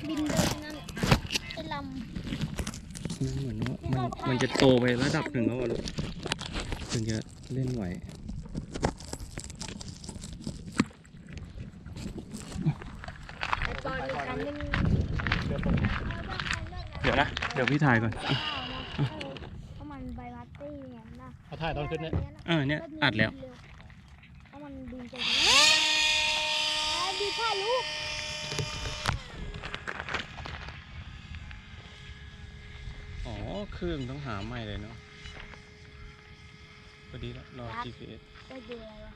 บินเลยนั่นไอ้ลำ เหมือนว่ามันจะโตไประดับหนึ่งแล้วลูกถึงจะเล่นไหวแต่ตอนมีการเล่น เดี๋ยวนะเดี๋ยวพี่ถ่ายก่อนเพราะมันใบพัดตี้ไงนะ เอาถ่ายตอนขึ้นเนี่ย เนี่ยอัดแล้ว เพราะมันบินไปดีถ่ายรูป อ๋อเครื่องต้องหาใหม่เลยเนาะพอดีแล้วรอ GPS ได้ดูอะไรวะ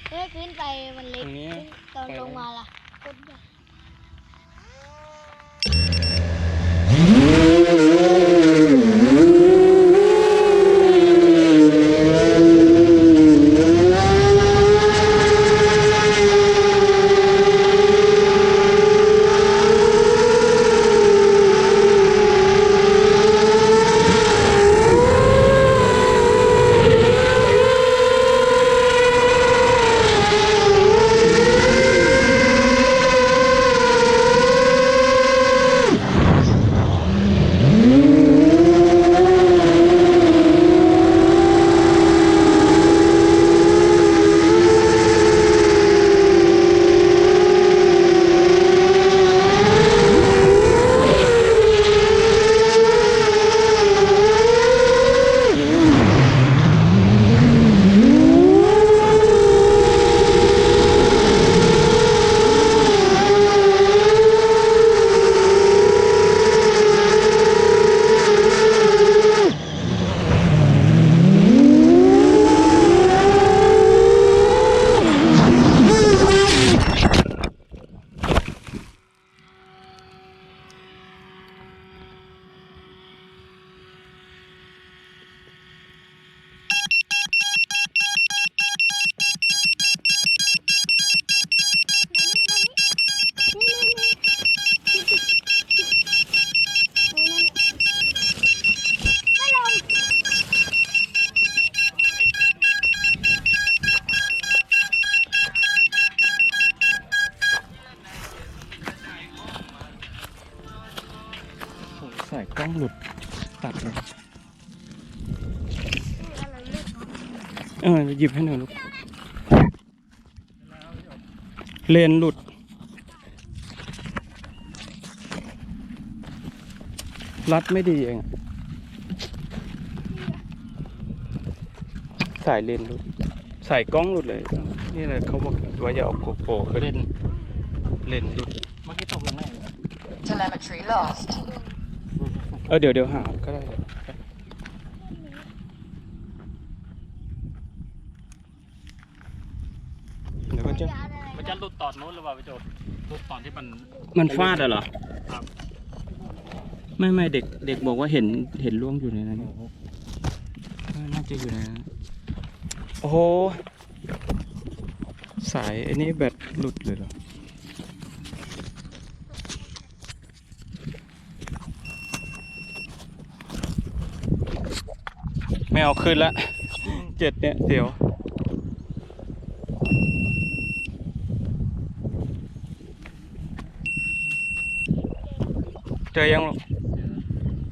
เฮ้ยขึ้นไปมันเล็กตอนลงมาล่ะกดใหญ่ใส่กล้องหลุดตัดเลยหยิบให้หน่อยลูกเลนหลุดรัดไม่ดีเองสายเลนหลุดใส่กล้องหลุดเลยนี่เลยเขาบอกว่าอย่าเอาโกโปรขึ้นเลนหลุด เมื่อกี้ตกลงไหน Telemetry lost. เดี๋ยวหาก็ได้เดี๋ยวมันจะหลุดตอนนู้นหรือเปล่าพี่โจหลุดตอนที่มันฟาดเหรอ ครับ ไม่เด็กบอกว่าเห็นล่วงอยู่ในนั้นน่าจะอยู่ในนั้นโอ้โหสายอันนี้แบตหลุดเลยเหรอไม่เอาขึ้นละ7เนี่ยเดี๋ยวเจอยังลูก